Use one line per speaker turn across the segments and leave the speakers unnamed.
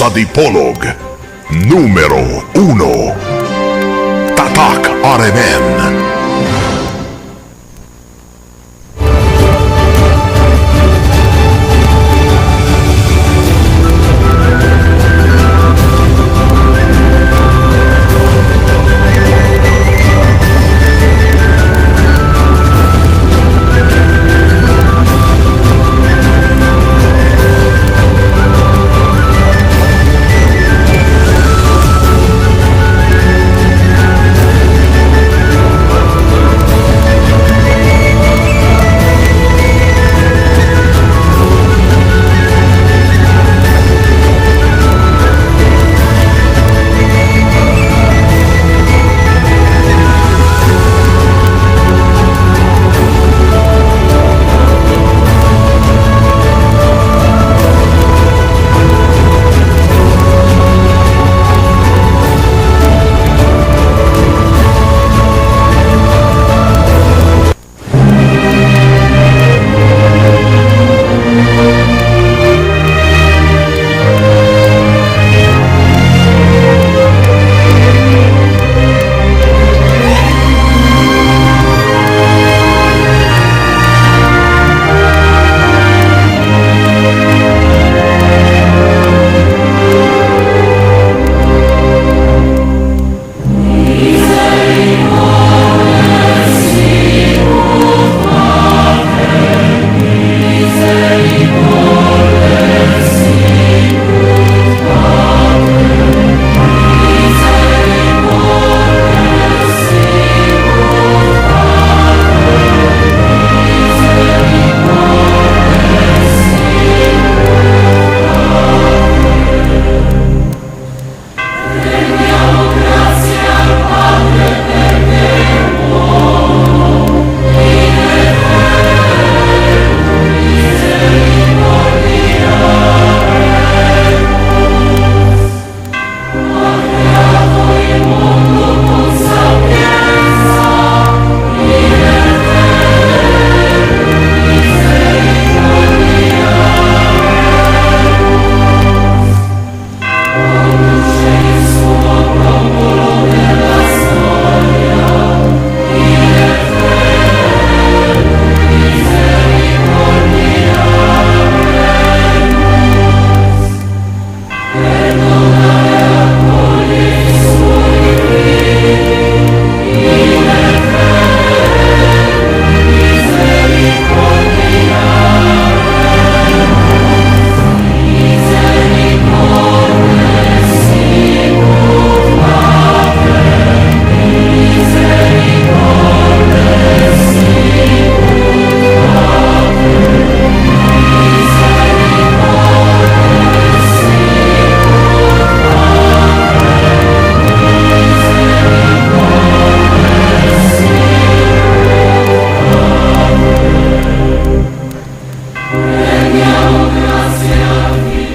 sa Dipolog, numero 1. Tatak RMN.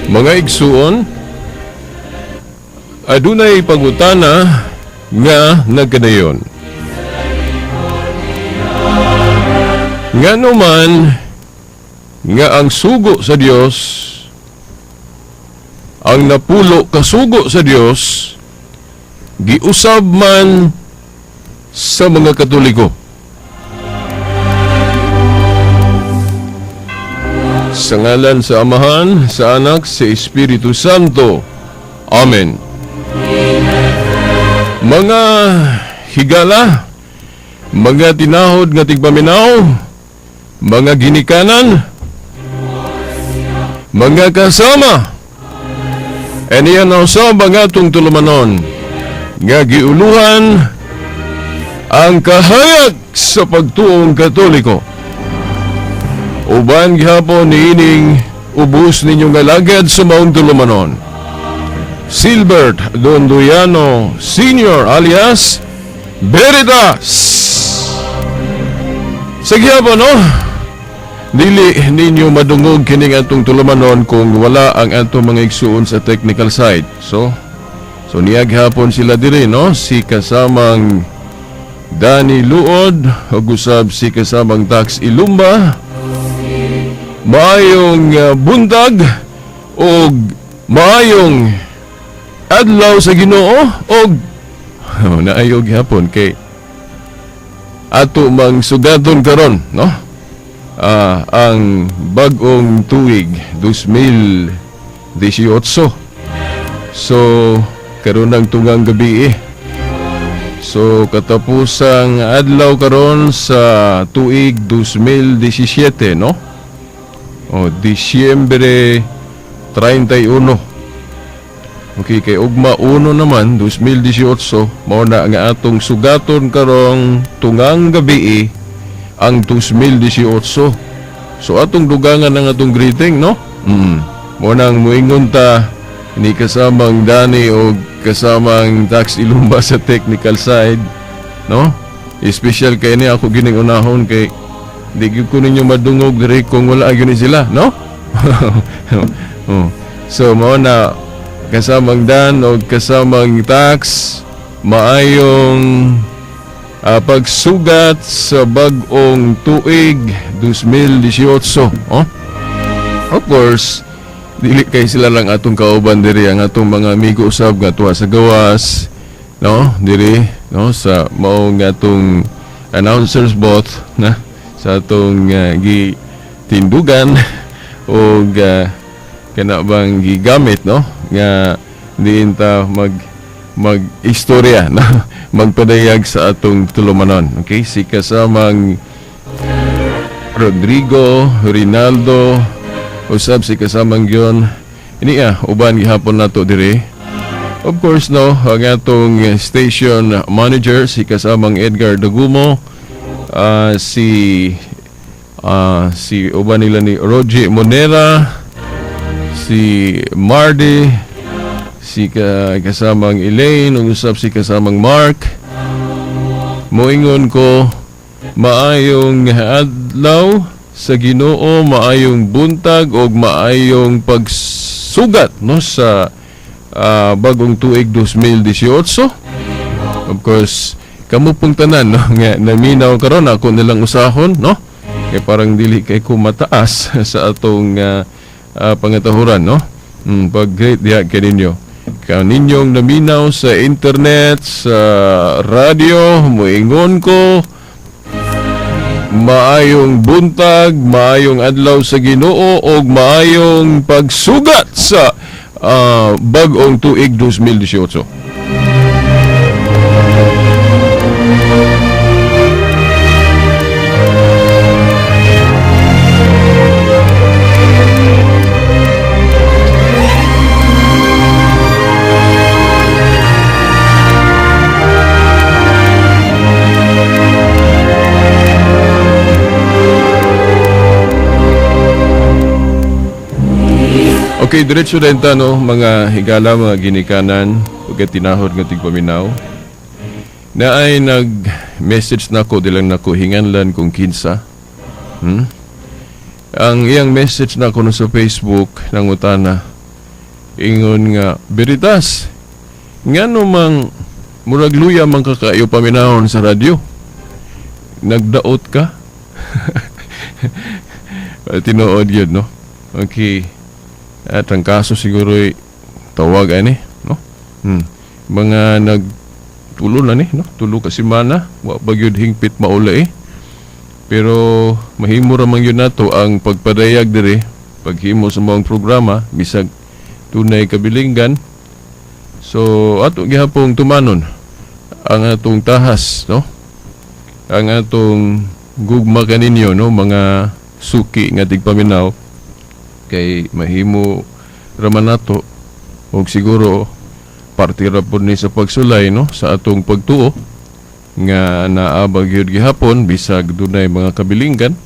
Mga igsuon, adunay pangutana nga nagkadayon. Nga naman nga ang sugo sa Dios, ang napulo kasugo sa Dios, giusab man sa mga Katoliko. Sa ngalan sa Amahan, sa Anak, sa Espiritu Santo. Amen. Mga higala, mga tinahod nga tigpaminaw, mga ginikanan, mga kasama, aniyan na sa mga itong tulumanon, nga giuluhan ang kahayag sa pagtuong Katoliko. Uban gihapon niining ubos ninyong galagad sa maong tulumanon. Silbert Donduyano Sr. alias Veritas. Sa gihapon, no? Dili ninyo madungog kining atong tulumanon kung wala ang atong mga igsuon sa technical side. So niyag hapon sila diri, no? Si kasamang Danny Luod, ug usab si kasamang Tax Ilumba. Maayong buntag o maayong adlaw sa Ginoo og naayog hapon kay ato mang sugaton karon, no? Ang bag-ong tuig 2018. So karon ang tungang gabi So katapusang adlaw karon sa tuig 2017, no? Disyembre 31. Okay, kay ugma 1 naman 2018 mao na nga atong sugaton karong tungang gabi ang 2018. So atong dugangan ang atong greeting, no? Mo nang moingon ta ni kasamang Dani o kasamang Tax Ilumba sa technical side, no? Special kay ni ako gining unahon kay di gyud ko ninyo madungog diri kung wala gyud sila, no? So mao na kasamang Dan o kasamang Tax, maayong pagsugat sa bag-ong tuig 2018. Of course, dili kay sila lang atong kauban diri, ang atong mga amigo usab nga tuwa sa gawas, no? Diri, no, sa mao nga atong announcers booth na sa atong gitindugan o kana bang gigamit, no, nga diin ta mag-istorya, no? Magpadayag sa atong tulumanon. Okay, si kasamang Rodrigo Rinaldo usab si kasamang Gion ini uban gihapon nato diri. Of course, no, ang atong station manager si kasamang Edgar Dagumo, si uban nila ni Roger Monera, si Mardy, si kasamang Elaine, ug usab si kasamang Mark. Moingon ko maayong adlaw sa Ginoo, maayong buntag o maayong pagsugat, no, sa bagong tuig 2018. Of course, kamo pong tanan, no, nga naminaw karon ako nilang usahon, no, kay parang dili kay ko mataas sa atong pangatahuran, no. Pag-great diha kay ninyo ninyong naminaw sa internet, sa radio. Moingon ko maayong buntag, maayong adlaw sa Ginoo o maayong pagsugat sa bag-ong tuig 2018. Okay, diretso din ta, no, mga higala, mga ginikanan, pagkatinahod ng tigpaminaw. Na ay nag-message na ko, dilang nako hinganlan kung kinsa. Ang iyang message na ko sa Facebook, nangutana, ingon nga, Veritas, nga namang murag luya man kakayo paminahon sa radyo. Nagdaot ka? Tinuod yun, no? Okay. At ang kaso siguro ay tawag ani, no? Mga nagtulo na ni, no? Tulo ka semana, wa pa gyud hingpit maula Pero mahimo ra man yun nato ang pagpadayag diri, paghimo sa mga programa bisag tunay kabilinggan. So ato gihapong tumanon ang atong tahas, no? Ang atong gugma kaninyo, no, mga suki nga tigpaminaw, kay mahimo raman nato og siguro parte ra pud ni sa pagsulay, no, sa atong pagtuo nga naabag yun gihapon bisag dunay mga kabilinggan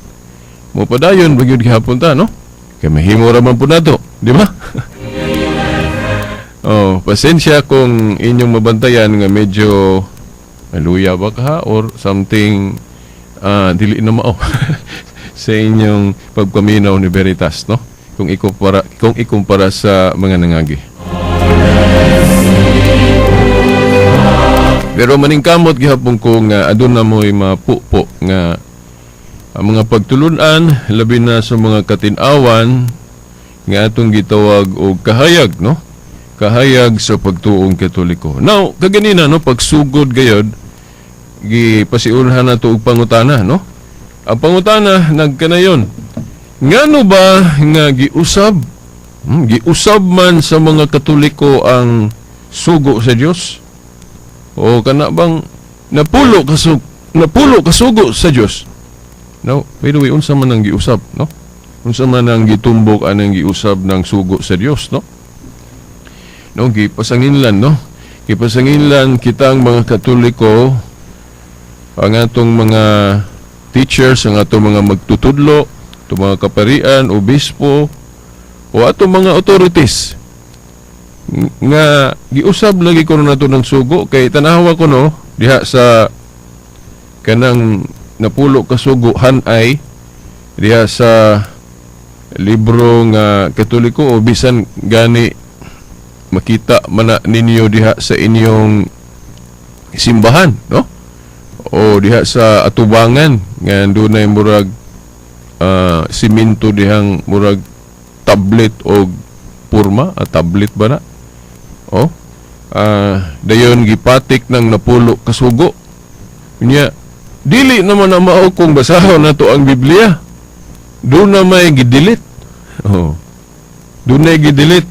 mo padayon bagyod gihapon ta, no, kay mahimo raman pud nato, di ba? Pasensya kung inyong mabantayan nga medyo luya ba ka or something dili na mao sa inyong pagpaminaw ni Veritas, no, kung ikumpara sa mga nangagi. Pero maningkamot gihapon ko nga aduna mo'y mapupo nga ang mga pagtulunan, labi na sa mga katinawan nga atong gitawag og kahayag, no? Kahayag sa pagtuong Katoliko. Now, kaganina, no, pagsugod gayod, gipasiulhan na to og pangutana, no? Ang pangutana nagkanayon, ngano ba nga giusab man sa mga Katoliko ang sugo sa Dios? O kana bang napulo kasugo sa Dios? No, by the way, unsa man ang giusab, no? Unsa man ang gitumbok anang giusab ng sugo sa Dios, no? No, gipasanginlan, no? Gipasanginlan kitang mga Katoliko, ang atong mga teachers, ang atong mga magtutudlo, atong mga kaparian, obispo, o atong mga authorities nga giusab lagi ko nato ng sugo kay tanawa ko, no, diha sa kanang napulo ka sugo hanay diha sa libro nga Katoliko o bisan gani makita man ninyo diha sa inyong simbahan, no? O diha sa atubangan nga dunay murag simento dihang murag tablet o purma, tablet ba na? O dayon gipatik ng napulo kasugo. Nya dili naman na mao kung basahon nato ang Biblia. Doon na may gidelete. Oh. Doon na gidelete.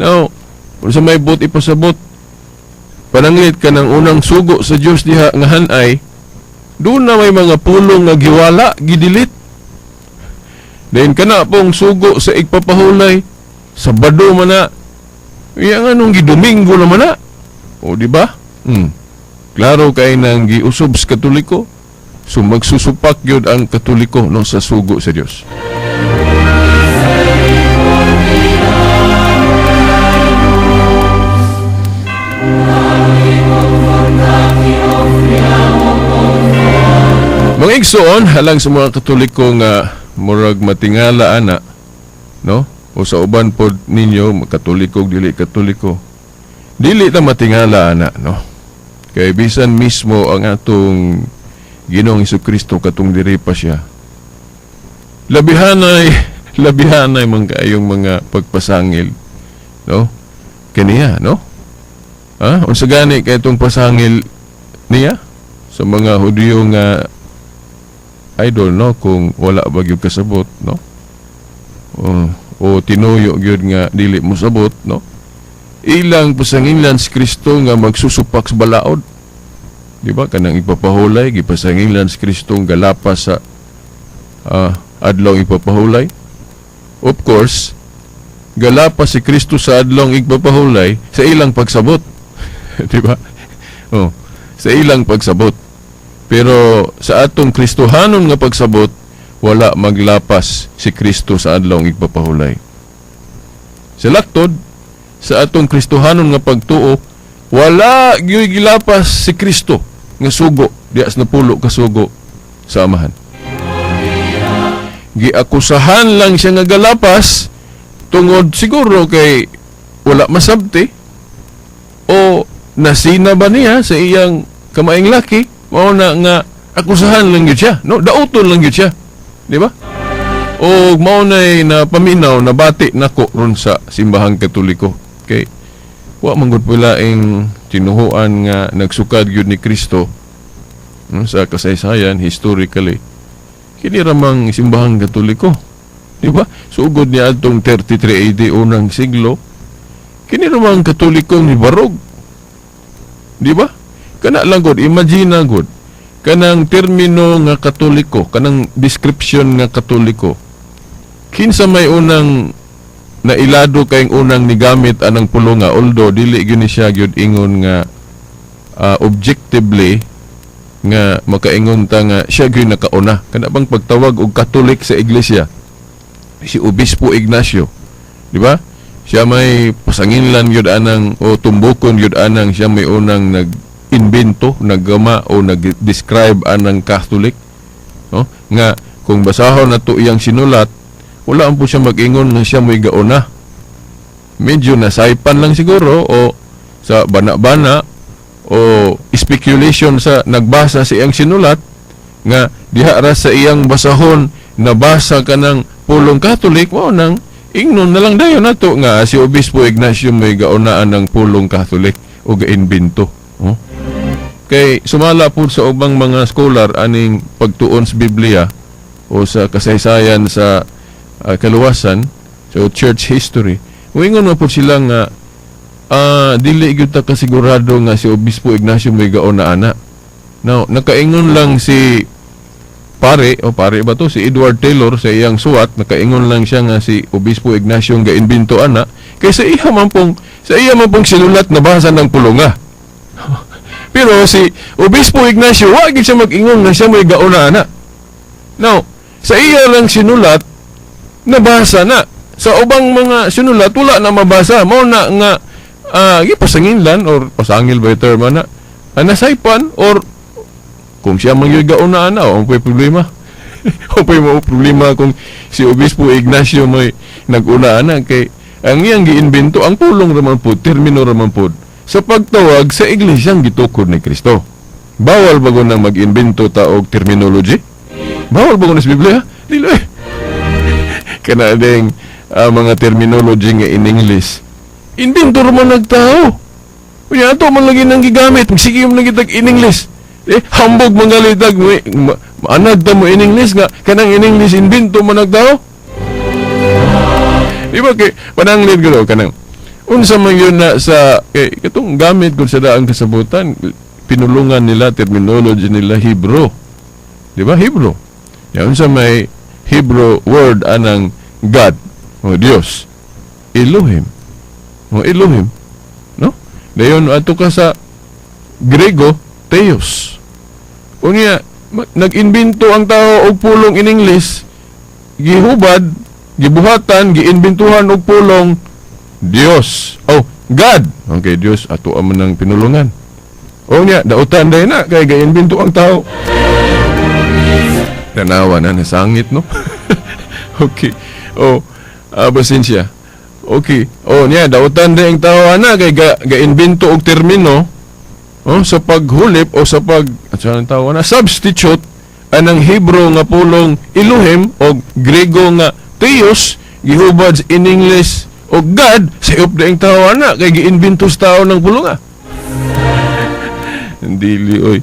Now, kung sa may bot ipasabot, pananglit ka ng unang sugo sa Diyos diha nga hanay, doon na may mga pulong nga giwala, gidelete. Then kana pong sugo sa igpapahulay, Sabado man na, iya nga nung gidomingo naman na. O, di ba? Klaro kay nang giusob sa Katoliko. So magsusupak yun ang Katoliko no, sa sugo sa Diyos. Mga igsoon, halang sa mga Katoliko nga murag matingala ana, no? O sa uban pod ninyo, Katoliko, dili Katoliko. Dili ta matingala ana, no? Kay bisan mismo ang atong Ginoong Hesukristo katong diri pa siya. Labihanay man kaayong mga pagpasangil, no? Kaniya, no? Unsa gani kay itong pasangil niya sa mga Hudiyo nga idol, no? Kung wala ba gyud kasabot, no? O tinuyo gyud nga dili mo sabot, no? Ilang pasangilan si Kristo nga magsusupak sa balaod. Di ba? Kanang ipapahulay, gipasangilan si Kristo nga lapas sa adlong ipapahulay. Of course, galapas si Kristo sa adlong ipapahulay sa ilang pagsabot. Di ba? Sa ilang pagsabot. Pero sa atong Kristohanon nga pagsabot, wala maglapas si Kristo sa adlong ipapahulay. Sa laktod, sa atong Kristohanon nga pagtuo, wala gyud gilapas si Kristo nga sugo dias na pulo ka sugo sa amahan. Giakusahan lang siya nga galapas tungod siguro kay wala masabti o nasina ba niya sa iyang kamaing laki, mao na nga akusahan lang gyud siya, no? Dauton lang gyud siya, di ba? O mao nay na paminaw na bati nako ron sa simbahang Katoliko. Okay. Wa manggod pala ang tinuhuan nga nagsukad gyud ni Kristo sa kasaysayan historically. Kini ramang simbahang Katoliko, di ba? Sugod niya atong 33 AD unang siglo. Kini ramang Katoliko ni barog, di ba? Kana lang gud, imagine gud kanang termino nga Katoliko, kanang description nga Katoliko. Kinsa may unang nailado kayong unang nigamit anang pulo nga, although dili gyud ni siya gyud ingon nga objectively nga makaingon ta nga siya gyud nakauna. Kana bang pagtawag og Katolik sa iglesia, si Obispo Ignacio, di ba? Siya may pasanginlan gyud anang o tumbukon gyud anang siya may unang nag-invento, naggama o nag-describe anang Catholic, no? Nga kung basahon nato iyang sinulat, wala po siya mag-ingon na siya may gauna. Medyo nasaypan lang siguro o sa bana-bana o speculation sa nagbasa sa iyang sinulat nga diha ra sa iyang basahon nabasa ka ng pulong Katolik, mo nang ingnon na lang dayon nato nga si Obispo Ignacio may gaunaan ng pulong Catholic o gainbinto. Oh? Kay sumala po sa ubang mga scholar aning pagtuon sa Biblia o sa kasaysayan sa kaluwasan, so church history. Moingon mo po sila nga dili gyud ta kasigurado nga si Obispo Ignacio may gaunaan na. Now, nakaingon lang si pare ba to, si Edward Taylor sa iyang suwat, nakaingon lang siya nga si Obispo Ignacio nga gainbinto ana kay sa iya man pong sinulat na basa ng pulunga. Pero si Obispo Ignacio wa gyud siya mag-ingon nga siya may gauna ana. Now, sa iya lang sinulat nabasa na. Sa ubang mga sinulat wala na mabasa. Mao na nga gipasanginlan or pasangil ba yung term na nasaypan or kung siya man yung gaunaan na, ang problema. Ang problema kung si Obispo Ignacio may nag-unaan na kay ang iyang giinbento, ang pulong raman po, termino raman po, sa pagtawag sa iglesyang gitukod ni Kristo. Bawal ba nang mag-invento ta og terminology? Bawal ba sa Biblia? Dili. Kana ding mga terminology nga in English. Invento raman nagtao. Unya ato man lagi nang gigamit, sige mo lagi tag in English. Hambog mga litag mo, anad ta mo in English nga, kanang in English invento man nagtao. Di ba kay pananglit ko kanang unsa man yun na sa katong gamit ko sa daang kasabutan, pinulungan nila terminology nila Hebrew. Di ba Hebrew? Ya unsa may Hebrew word anang God o Dios. Elohim. O Elohim. No? Dayon ato ka sa Grego, Theos. Unya nag-invento ang tao og pulong in English, gihubad, gibuhatan, giinbentuhan og pulong Dios. Oh, God. Okay, Dios ato man ng pinulungan. Unya dautan day na kay giinbento ang tao. Tanawa na nasangit no. Okay. Oh, basin siya. Okay. Oh, niya dautan day ang tao ana kay giinbento og termino sa paghulip o sa substitute anang Hebrew nga pulong Elohim o Grego nga Theos gihubad in English o God sa daing tao ana kay giinbento sa tao ng pulunga. Dili oy.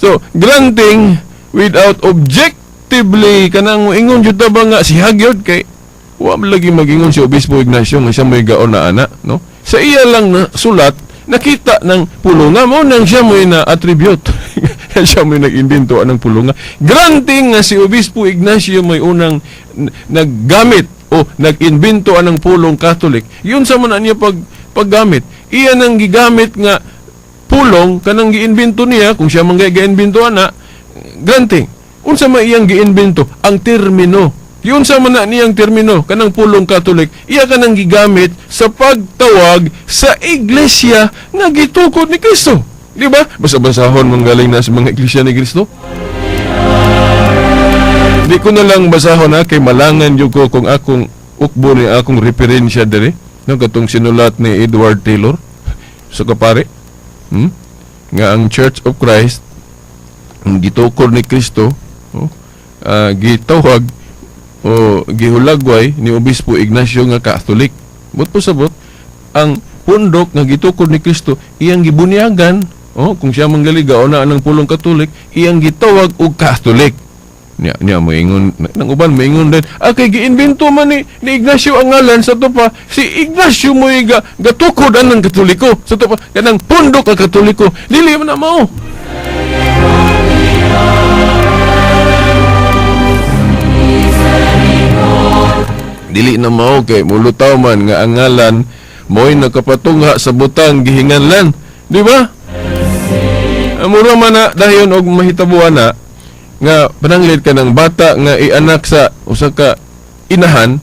So, granting without objectively kanang ingon jud ta ba nga si hagyod kay wa lagi magingon si Obispo Ignacio nga siya may gaon na ana, no? Sa iya lang na sulat nakita ng pulunga mo nang siya mo'y na-attribute. Siya mo'y nag-invento ng pulunga. Granting nga si Obispo Ignacio may unang naggamit o nag-invento ng pulong Catholic, yun sa man niya paggamit. Iyan ang gigamit nga pulong kanang giinbento niya, kung siya man giinbento na, granting. Unsa man iyang giinbento? Ang termino. Yun sa man niyang termino, kanang pulong Catholic, iya kanang gigamit sa pagtawag sa iglesia nga gitukod ni Kristo. Di ba? Basa-basahon mong galing na sa mga iglesia ni Kristo. Di ko na lang basahon kay malangan yung ko kung akong ukbo ni akong referensya dere. No, katong sinulat ni Edward Taylor sa kapare. Nga ang Church of Christ, ang gitukod ni Kristo, gitawag o gihulagway ni Obispo Ignacio nga Catholic. But po sabot, ang pundok nga gitukod ni Kristo, iyang gibunyagan, kung siya manggaligaw na ng pulong Katolik, iyang gitawag og Catholic. Niya maingon, nang uban maingon din, kay giinbento man ni Ignacio ang ngalan, sa to pa, si Ignacio mo gatukod ang Katoliko, sa to pa, kanang pundok ang Katoliko, dili man na mao. Dili na mao kay mulutaw man nga ang ngalan mo'y nakapatungha sa butang gihinganlan, di ba? Mura man na dayon og mahitabuan na nga pananglit ka ng bata nga ianak sa usa ka inahan.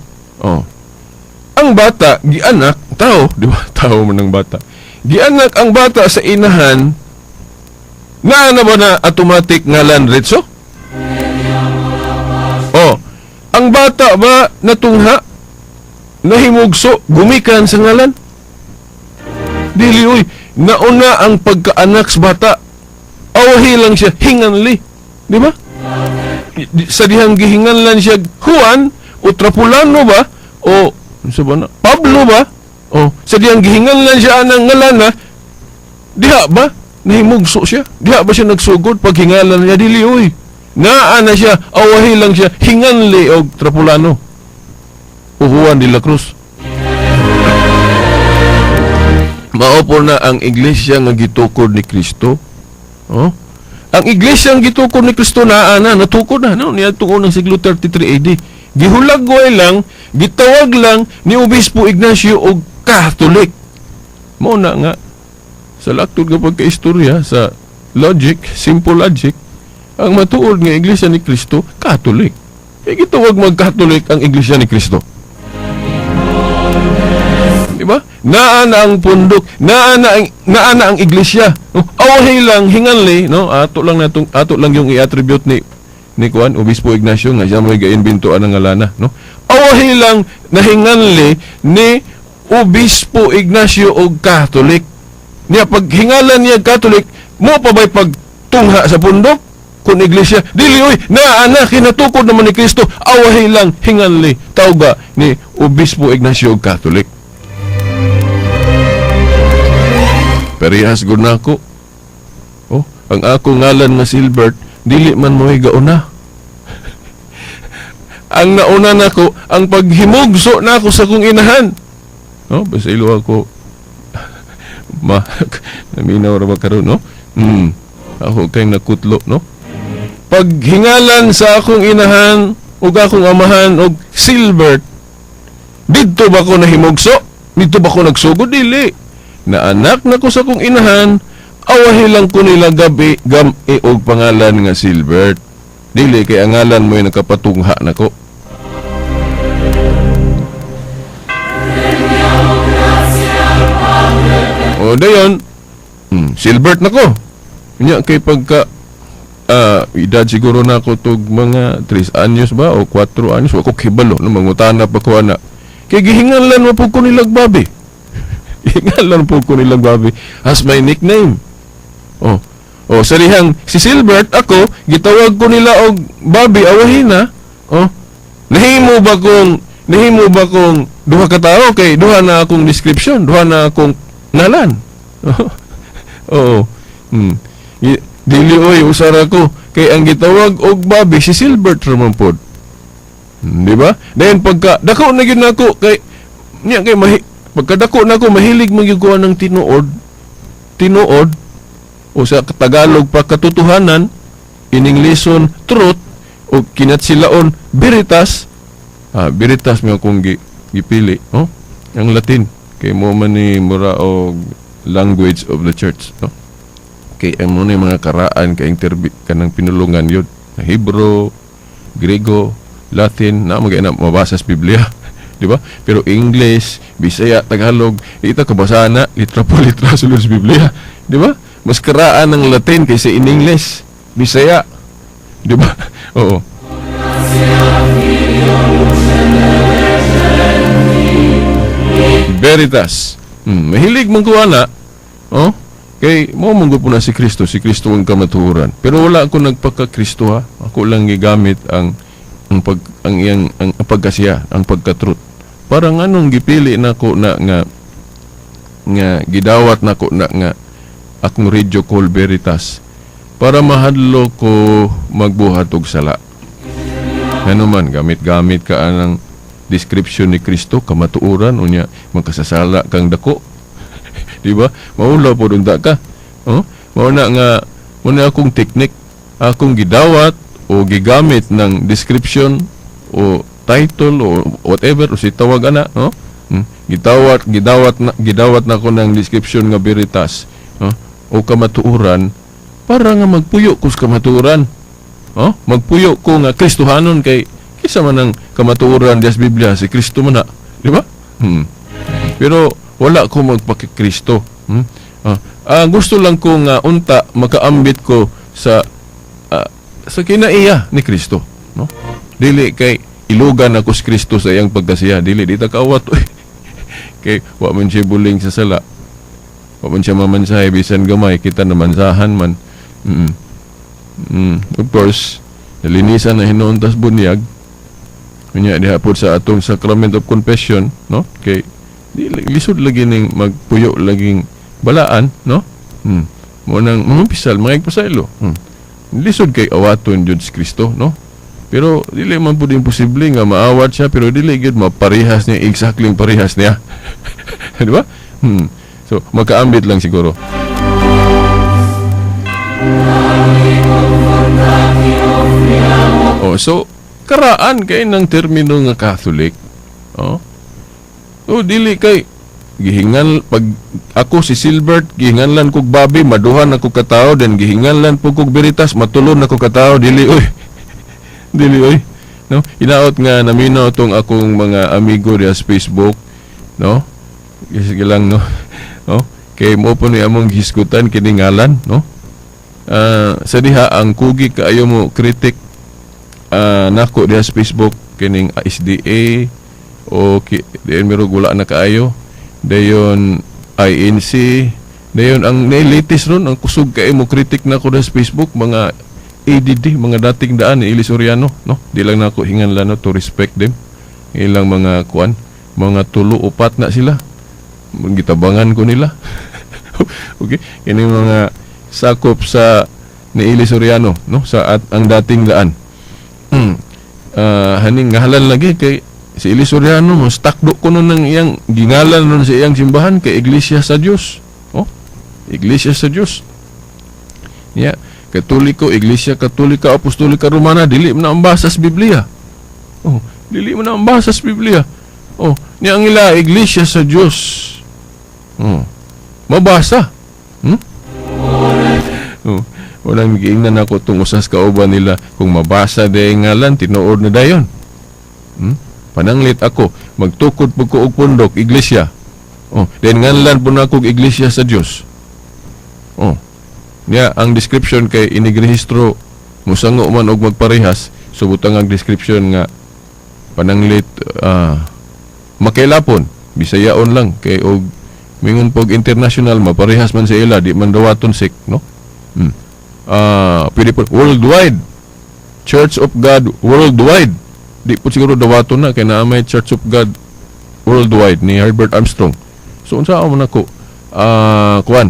Ang bata gianak tao, di ba? Tao man ang bata. Gianak ang bata sa inahan na ba na automatic ngalan retso? Ang bata ba natungha, nahimugso, gumikan sa ngalan? Dili, uy, nauna ang pagkaanak sa bata. Awahi lang siya, hinganli. Di ba? Sa dihang gihinganlan siya, Juan, o Trapulano ba? O Sa ba na? Pablo ba? Oh, sa diyang gihinganlan siya ng ngalan na, diha ba? Nahimugso siya. Diha ba siya nagsugod pag hingalan niya? Dili, oy. Naa na siya, awahi lang siya, hinganli o Trapulano. O Juan de la Cruz. Maopo na ang iglesia nga gitukod ni Kristo. Oh? Ang iglesia nga gitukod ni Kristo natukod na, no? Niya tuon ng siglo 33 AD. Gihulagway lang, gitawag lang ni Obispo Ignacio og Catholic. Mao na nga sa laktod nga pagkaistorya sa logic, simple logic, ang matuod nga iglesia ni Kristo, Catholic. Kaya gitawag mag-Catholic ang iglesia ni Kristo. Diba? Naa na ang pundok, naa na ang iglesia. No? Awahay lang, hinganli, no? Ato lang yung i-attribute ni Juan, Obispo Ignacio, nga siya may gainbintuan ng ngalana, no? Awahay lang na hinganli ni Obispo Ignacio og Catholic. Niya pag hingalan niya Catholic, mo pa ba'y pagtungha sa pundok kun iglesia? Dili oy, naa na kinatukod naman ni Kristo, awahay lang hinganli tawga ni Obispo Ignacio og Catholic. Perihas gud nako. Oh, ang ako ngalan nga Silbert, dili man mo'y gauna. Ang nauna nako, ang paghimugso nako sa kong inahan. No, basta ilo ako naminaw ra ba karon, no? Ako kay nakutlo, no? Paghingalan sa akong inahan ug akong amahan og Silbert, didto ba ko nahimugso? Didto ba ko nagsugod? Dili. Naanak na ko sa kong inahan, awahi lang ko nila gabi og pangalan nga Silbert. Dili kay ang ngalan mo'y nakapatungha nako. O dayon, Silbert nako. Nya kay pagka edad siguro na ako tug mga 3 anyos ba o 4 anyos ako kibalo no mangutana pa ko ana. Kay gihinganlan mo pud ko nilag babi. Gihinganlan po ko nilag babi as my nickname. Oh, sarihang si Silbert ako gitawag ko nila og babi awahina. Oh. Nahimo ba kong duha ka tawo kay duha na akong description, duha na akong ngalan. Oo. Dili oy usara ko kay ang gitawag og babi si Silbert ramon pod. Di ba? Then pagka dako na gyud nako kay niya kay pagkadako nako mahilig magyuguan ng tinuod o sa Tagalog pa katotohanan, in Englisson truth o kinatsilaon veritas. Veritas mo akong gipili, no? Ang Latin kay mo man ni mura og language of the church, no? Kay mo na mga karaan kay kanang pinulungan yun. Hebrew, Grego, Latin, na magay na mabasa sa Biblia. Di ba? Pero English, Bisaya, Tagalog, ita kabasa na, litra po litra sulod sa Biblia. Di ba? Mas karaan ng Latin kaysa in English, Bisaya. Di ba? Oo. Veritas. Mahilig mong kuha na, oh? Kay mo munggo po na si Kristo ang kamatuoran. Pero wala ako nagpaka-Kristo ha. Ako lang gigamit ang pagkasiya, ang pagka-truth. Parang anong gipili nako na nga gidawat nako na nga akong radio call veritas para mahadlo ko magbuhat og sala. Ano man gamit ka anang description ni Kristo kamatuoran unya magkasasala kang dako. Di ba? Maula po dunta ka. Oh? Mauna akong technique, akong gidawat o gigamit ng description o title o whatever o si tawag ana, no? Gidawat na ako ng description nga veritas, o kamatuoran para nga magpuyo ko sa kamatuoran. Magpuyo ko nga Kristohanon kay kisa man ang kamatuoran sa Biblia si Kristo man na, di ba? Pero wala ko magpakikristo. Gusto lang ko nga unta makaambit ko sa kinaiya ni Kristo, no? Dili kay ilugan ako sa Kristo sa iyang pagkasiya, dili ta kaawat kay wa man siya buling sa sala, wa man siya mamansahe bisan gamay kita namansahan man. Of course nalinisan na hinuon tas bunyag Unya diha pod sa atong Sacrament of Confession, no? Kay lisod lagi ning magpuyo laging balaan, no? Mo nang mampisal mga igpasaylo. Lisod kay awaton jud si Kristo, no? Pero dili man pud imposible nga maawat siya, pero dili gyud maparehas niya, exactly parehas niya. Di ba? So magkaambit lang siguro. So karaan kay ng termino nga Catholic. Dili kay gihingan pag ako si Silbert gihinganlan kog babi maduhan ako katao, then gihinganlan po kog Veritas matulon ako katao, dili oy. Dili oy, no? Inaot nga naminaw tong akong mga amigo diha sa Facebook, no? Sige lang, no? No? Kay mo po ni among hisgutan kini ngalan, no? Sa diha ang kugi kaayo mo kritik nako diha sa Facebook kining SDA o diyan mero gula na kaayo, dayon INC, dayon ang latest ron ang kusog kaayo mo kritik nako diha sa Facebook, mga ADD, mga dating daan ni Eli Soriano, no? Di lang nako hinganlan no, to respect them. Ilang mga kuan, mga tulo upat na sila. Gitabangan ko nila. Okay, ini mga sakop sa ni Eli Soriano, no? Sa ang dating daan. Haning ngahalan lagi kay si Eli Soriano mo stakdo ko nun ng iyang gingalan nun sa iyang simbahan kay Iglesia sa Dios. Iglesia sa Dios. Yeah. Katoliko, Iglesia Katolika, Apostolika Romana, dili mo na ang basa sa Biblia. Dili mo na ang basa sa Biblia. Niya ang ila, Iglesia sa Diyos. Mabasa. Walang giingnan ako itong usas kauban nila. Kung mabasa day ngalan, tinuod na dayon. Pananglit ako, magtukod po ko og pundok, Iglesia. Then ngalan po na akong Iglesia sa Diyos. Niya ang description kay inigrehistro musango man og magparehas, subutang ang description nga pananglit makailapon bisayaon lang kay og mingon pog international maparehas man sa ila, di man dawaton sik, no? Pwede po worldwide, Church of God worldwide, di po siguro dawaton na kay naa may Church of God worldwide ni Herbert Armstrong. So unsa man ako kuan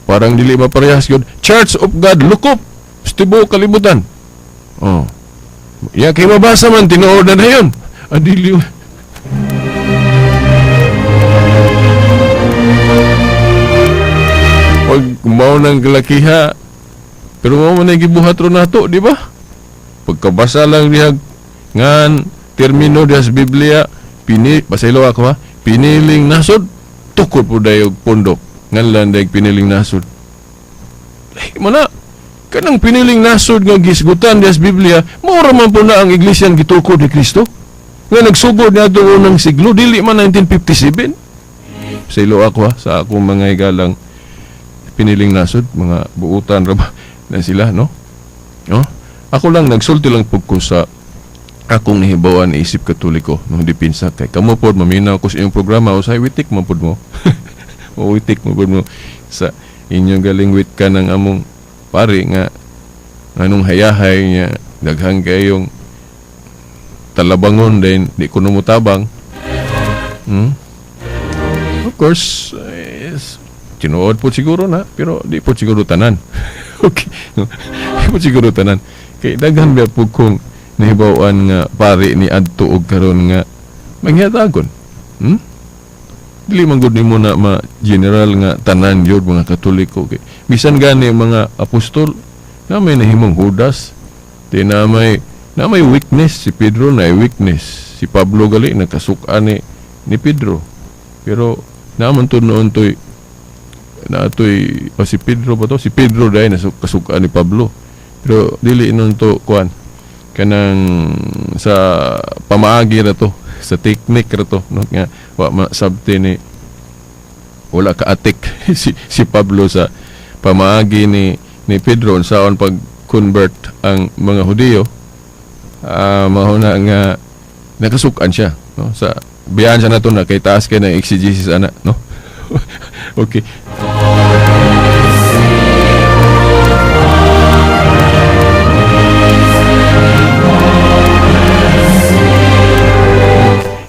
parang dili maparehas yun. Church of God, lukop, stibo kalibutan. Kay mabasa man, tinuod na yun. Dili. Pag mao ng kalakiha, pero mao man gibuhat ro nato, di ba? Pagkabasa lang diha ngan termino diha sa Biblia, basaylo ako ha, piniling nasod, tukod po dayog pundok. Ngalan dahil piniling nasod. Mana, kanang piniling nasod nga gisgutan diya sa Biblia, mura man po na ang iglesia ang gitukod ni Kristo. Nga nagsugod na ito unang siglo, dili man 1957. Sa ilo ako sa akong mga igalang piniling nasod, mga buutan na sila, no? Ako lang, nagsulti lang po ko sa akong nahibawan na isip Katoliko, no? Dipinsa kay kamo po, maminaw ko sa iyong programa, o sa witik man po mo. Witik mo po mo sa inyong galingwit ka ng among pari nga anong hayahay niya daghang kayong talabangon din di ko numutabang. Of course, tinuod po siguro na, pero di po siguro tanan. Okay, di po siguro tanan kay daghan ba po kung nahibawan nga pari ni adto og karon nga mangyatagon. Dili man gud nimo na ma-general nga tanan yun mga Katoliko. Okay. Bisan gani mga apostol na may nahimong Judas, na may weakness, si Pedro na may weakness, si Pablo gali nagkasukan ni Pedro. Pero naman to noon si Pedro ba to? Si Pedro dahil nakasukan ni Pablo. Pero dili nun to kuan kanang sa pamaagi ra to, sa technique ra to, no? Nga wa masabti ni wala ka atik si Pablo sa pamaagi ni Pedro saon pag convert ang mga Hudiyo. Mahuna nga nakasukan siya, no? Sa biyan siya nato na kay taas kay ng exegesis ana, no? Okay.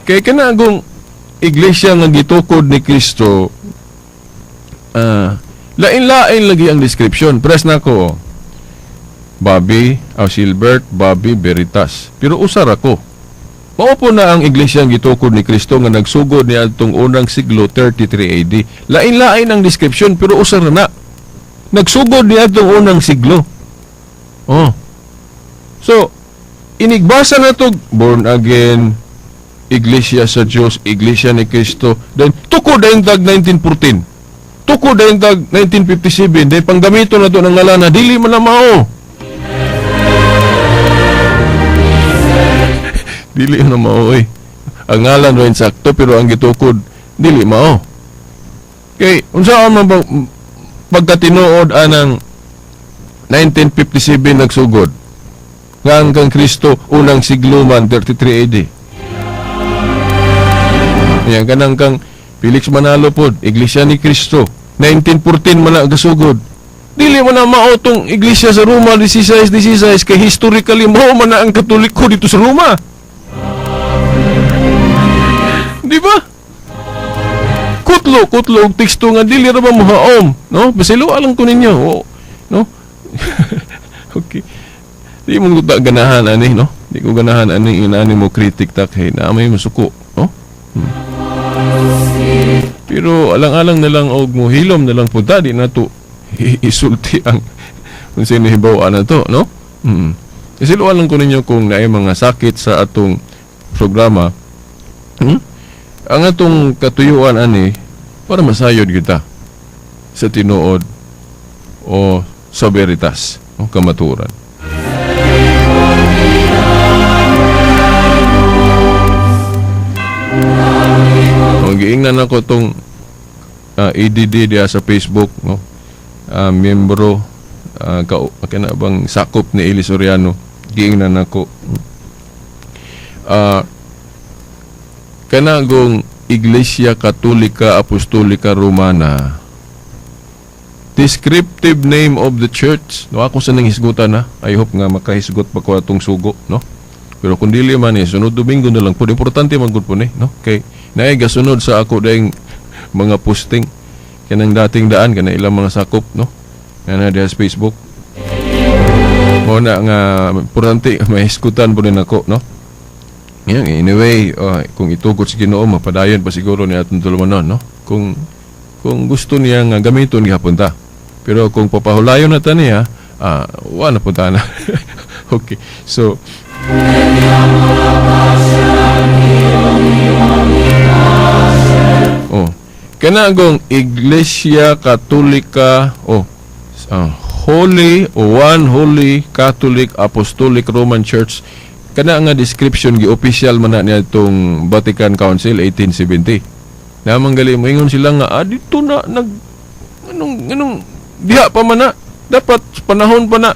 Kay kanagong iglesia nga gitukod ni Kristo, lain-lain lagi ang description. Press na ko. Bobby, Silbert, Bobby, Veritas. Pero usar ako. Maupo na ang iglesia ang gitukod ni Kristo nga nagsugod ni adtong unang siglo 33 AD. Lain-lain ang description pero usar na. Nagsugod ni adtong unang siglo. Oh. So, inigbasa na to born again, iglesia sa Diyos, iglesia ni Kristo. Then tukod dayong tag 1914. Tukod dayong tag 1957. Dahil panggamito na to ng ngalan na dili man na mao. Dili na mao eh. Ang ngalan rin sakto pero ang gitukod dili mao. Kay unsa man pagkatinuod anang 1957 nagsugod nga hanggang Kristo unang siglo man 33 AD. Yan kanang kang Felix Manalo pod, Iglesia ni Kristo 1914 man na gasugod. Dili man na mao tong iglesia sa Roma 16 kay historically mao man na ang Katoliko dito sa Roma. Di ba? Kutlo og teksto nga dili ra ba mohaom, no? Basilo alang ko ninyo, no? Okay. Di mo ta ganahan ani, no? Di ko ganahan ani inani mo critic tak hey na may masuko, no? Pero alang-alang na lang og mohilom na lang punta di na to isulti ang kung sino hibaw na to, no? Kasi alang ko ninyo kung naay mga sakit sa atong programa. Ang atong katuyuan ani para masayod kita sa tinuod o sa veritas o kamaturan. Giingnan ako tong ADD dia sa Facebook, no? Miyembro kana bang sakop ni Eli Soriano. Giingnan ako kanagong Iglesia Katolika Apostolika Romana. Descriptive name of the church. No, ako sa nang hisgutan na. I hope nga makahisgot pa ko atong sugo, no? Pero kung dili man sunod Domingo na lang po. Importante man gud po ni, no? Kay naay gasunod sa ako daing mga posting kanang dating daan kana ilang mga sakop, no? Nga na sa Facebook. Mo na nga importante mahisgutan po din ako, no? Yeah, anyway, kung itugot si Ginoo mapadayon pa siguro ni atong tulumanon, no? Kung gusto niya nga gamiton gihapon ta. Pero kung papahulayon na ta niya, wala punta na. Okay. So kanagong Iglesia Katolika Holy One Holy Catholic Apostolic Roman Church. Kana nga description gi-official man na niya itong Vatican Council 1870. Namang gali mo ingon sila nga dito na anong diha pa man na dapat panahon pa na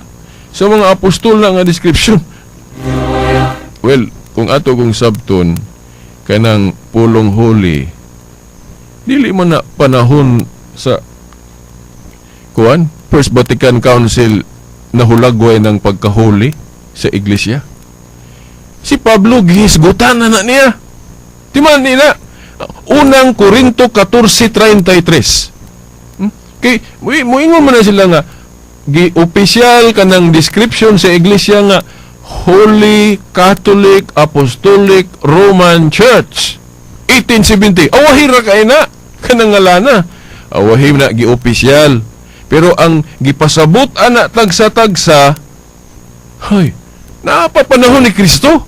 sa mga apostol na nga description. Well, kung ato kung sabton kanang pulong holy dili man na panahon sa First Vatican Council na hulagway ng pagka-holy sa iglesia. Si Pablo gihisgutan na niya. Timan nila. Unang Korinto 14:33. Kay moingon man na sila nga gi-opisyal kanang description sa iglesia nga Holy Catholic Apostolic Roman Church 1870. Awahi ra kay na kanang ngalana. Awahi na gi-opisyal. Pero ang gipasabot ana tagsa-tagsa napapanahon ni Kristo.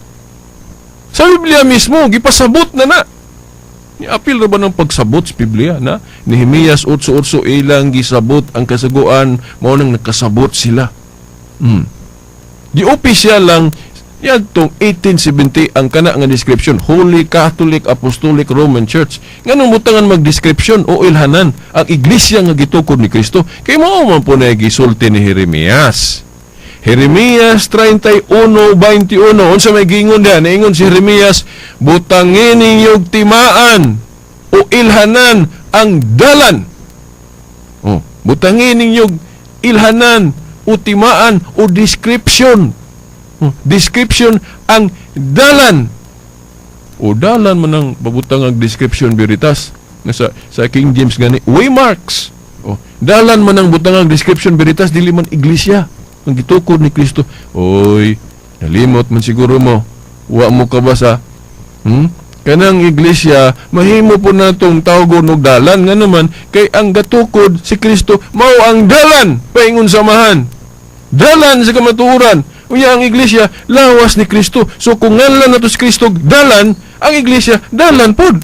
Sa Biblia mismo, gipasabot na. Ni-apil na ba ng pagsabot sa Biblia na? Nehemias 8:8 ilang gisabot ang kasaguan, mao nang nakasabot sila. Di-opisyal lang yan tong 1870 ang kana nga description, Holy Catholic Apostolic Roman Church. Nganong mutangan mag-description o ilhanan ang iglesia nga gitukod ni Kristo? Kay mao man po na gisulti ni Jeremias. Jeremias 31:21. Unsa may gingon diyan? Ingon si Jeremias, butangin ninyog timaan o ilhanan ang dalan. Butangin ninyog ilhanan o timaan o description. Description ang dalan O dalan man ang pabutang ang description veritas nga sa King James gani waymarks. O dalan man ang butang ang description veritas dili man iglesia ang gitukod ni Kristo. Oy, nalimot man siguro mo. Wa mo kabasa. Kanang iglesia mahimo po natong tawgon og dalan nga naman kay ang gatukod si Kristo mao ang dalan paingon samahan. Dalan sa kamatuoran. Unya ang iglesia lawas ni Kristo. So kung nganlan nato si Kristo dalan, ang iglesia dalan pod.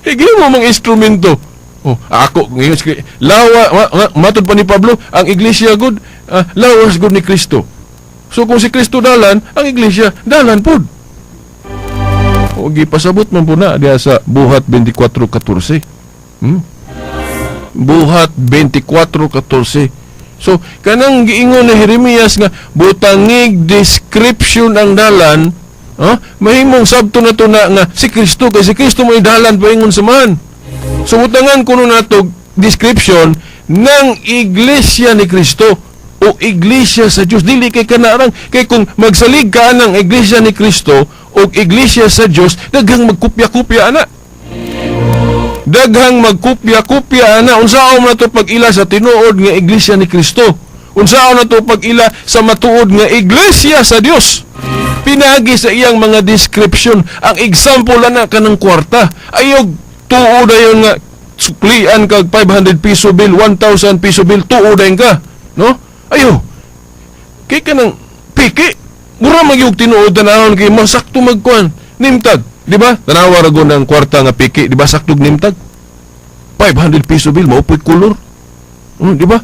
Higi mo mga instrumento. Oh, ako ngayon matod pa ni Pablo, ang iglesia good lawas good ni Kristo. So kung si Kristo dalan, ang iglesia dalan pod. O gipasabot man po na diha sa Buhat 24:14. Buhat 24:14. So, kanang giingon na Jeremias nga butangig description ang dalan, mahimong sabto na to na nga si Kristo, kay si Kristo may dalan paingon sa man. So, butangan kuno nato description ng iglesia ni Kristo o iglesia sa Dios. Dili kay kanarang, kay kung magsalig ka ng iglesia ni Kristo o iglesia sa Dios, daghang magkopya-kopya ana. Daghang magkopya-kopya ana. Unsaon na to pag-ila sa tinuod nga iglesia ni Kristo? Unsaon na to pag-ila sa matuod nga iglesia sa Dios? Pinagi sa iyang mga description. Ang example ana kanang kwarta. Ayog tuod ayon nga suklian kag 500 piso bill, 1,000 piso bill, tuod ayon ka, no? Ayo. Kay kanang piki. Mura magyug tinuod tanahon kay masakto magkuan. Nimtag. Di ba? Tanawa ragon ng kwarta nga piki, di ba saktog nimtag? 500 piso bill, maupoy kulor. Di ba?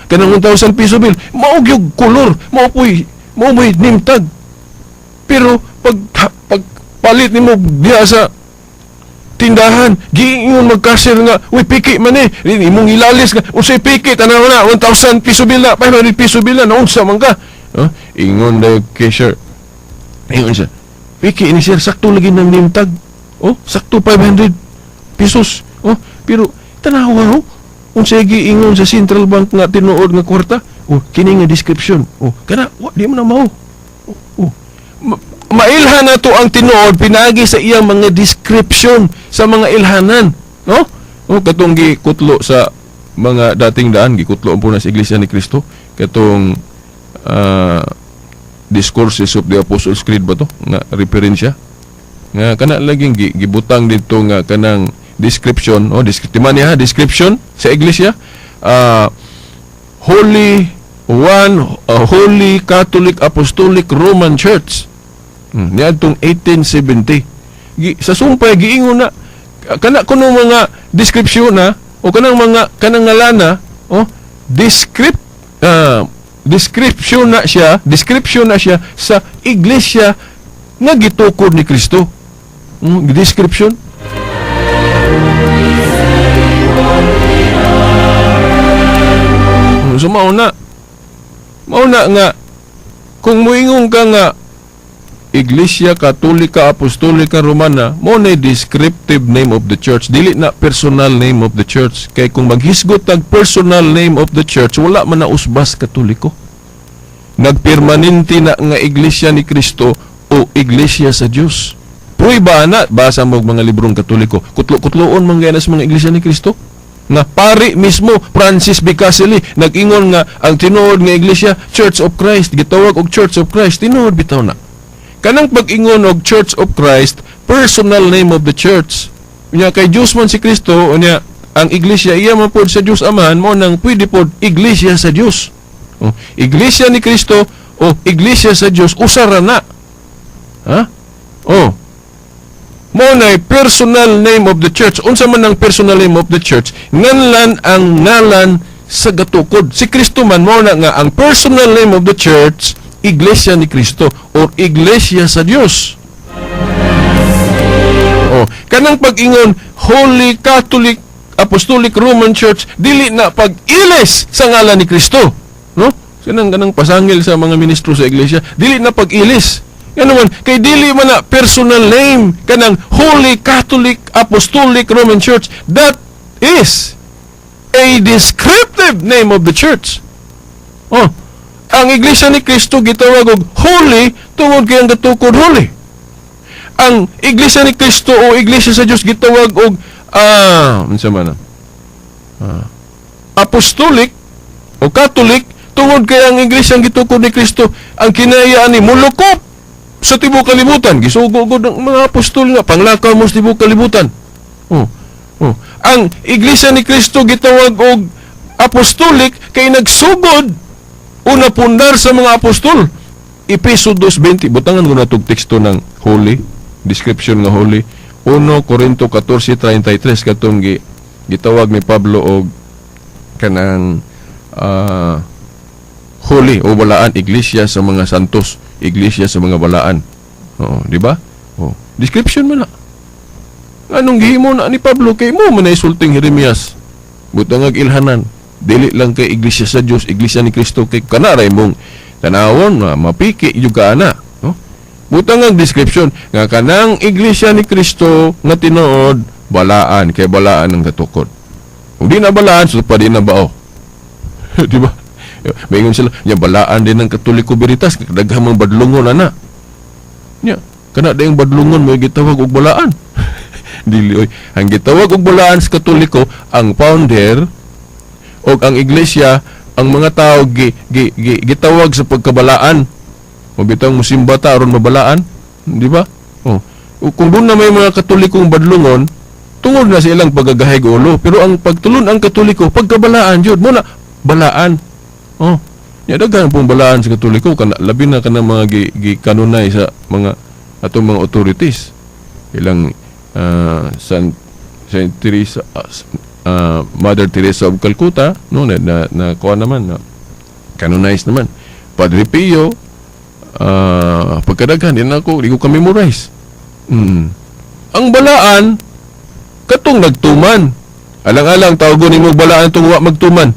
Kanang 1,000 piso bill, maugyog kulor, maupoy nimtag. Pero pag palit nimo diha sa tindahan, giingon magkasir nga, uy piki man eh, imong ilalis nga, unsay piki, tanawa na, 1,000 piso bill na, 500 piso bill na, naunsa man ka? Ingon daw cashier. Ingon siya. Piki ini sir, sakto lagi ng nimtag. Oh, sakto 500 pesos. Oh, pero tanawa ho. Unsay giingon sa Central Bank nga tinuod nga kwarta. Oh, kini nga description. Oh, kana di mo na mao. Oh. Mailhan na to ang tinuod pinagi sa iyang mga description sa mga ilhanan, no? Oh, katong gikutlo sa mga dating daan, gikutlo po na sa Iglesia ni Kristo katong Discourses of the Apostles' Creed ba to? Nga referensya. Nga kana laging gibutang dito nga kanang description, description sa iglesia. Holy Catholic Apostolic Roman Church. Niadtong 1870. Sa sumpay giingon na kana kuno mga description na o kanang ngalan na description na siya sa iglesia nga gitukod ni Kristo. Description. So mauna nga kung moingon ka nga Iglesia Katolika Apostolika Romana, mo na descriptive name of the church, dili na personal name of the church. Kay kung maghisgot tag personal name of the church, wala man na usbas Katoliko. Nagpermanente na nga Iglesia ni Kristo o Iglesia sa Dios. Pruiba na, basa mo mga librong Katoliko. Kutlo-kutloon man gaya sa mga Iglesia ni Kristo. Nga pari mismo, Francis Bicasili, nag-ingon nga ang tinuod nga Iglesia, Church of Christ, gitawag og Church of Christ, tinuod bitaw na. Kanang pag-ingon og Church of Christ, personal name of the church. Unya kay Dios man si Kristo, unya ang iglesia iya man pod sa Dios Amahan, mo nang pwede pod iglesia sa Dios. Iglesia ni Kristo o iglesia sa Dios usara na. Ha? Mo na personal name of the church. Unsa man ang personal name of the church? Nganlan ang ngalan sa gatukod. Si Kristo man mo na nga ang personal name of the church, Iglesia ni Kristo or Iglesia sa Dios. Kanang pag-ingon Holy Catholic Apostolic Roman Church, dili na pag-ilis sa ngalan ni Kristo, no? Kanang pasangil sa mga ministro sa iglesia, dili na pag-ilis. Ano man, kay dili man na personal name kanang Holy Catholic Apostolic Roman Church. That is a descriptive name of the church. Ang Iglesia ni Kristo gitawag og holy tungod kay ang gatukod holy. ang Iglesia ni Kristo o Iglesia sa Dios gitawag og unsa man apostolic o Catholic tungod kay ang Iglesia ang gitukod ni Kristo ang kinayaan ni mulukop sa tibuok kalibutan. Gisugod ng mga apostol nga panglakaw mo sa tibuok kalibutan. Ang Iglesia ni Kristo gitawag og apostolic kay nagsugod una pundar sa mga apostol. Episo 2:20 butangan ko na tog teksto ng holy description nga holy 1 Corinto 14:33 katong gitawag ni Pablo og kanang holy o balaan iglesia sa mga santos, iglesia sa mga balaan. Di ba? Description man na. Anong gihimo na ni Pablo kay mo man isulting Jeremias. Butangag ilhanan, dili lang kay iglesia sa Dios, iglesia ni Kristo kay kanaray mong tanawon mapiki jud ka ana, no? Butangag description nga kanang iglesia ni Kristo nga tinuod balaan kay balaan ang katukod. Kung di na balaan, so pa di na bao. Di ba? Maingon sila, nya balaan din ng Katoliko Veritas, daghang mga badlungon ana. Nya, kana dayong badlungon mo gitawag og balaan. Dili oy, ang gitawag og balaan sa Katoliko ang founder o ang iglesia, ang mga tao gitawag sa pagkabalaan. Mabitaw mo simba ta aron mabalaan, di ba? Kung doon na may mga Katolikong badlungon, tungod na sa ilang pagagahig ulo, pero ang pagtulon ang Katoliko pagkabalaan jud mo na balaan. Ya daghan pong balaan sa Katoliko kana labi na kana mga gikanunay sa mga atong mga authorities. Ilang Saint Teresa, Mother Teresa of Calcutta, no na kuha naman na canonize naman. Padre Pio, pagkadaghan din di ko ka-memorize. Ang balaan katong nagtuman. Alang-alang tawagon nimo balaan tong wa magtuman.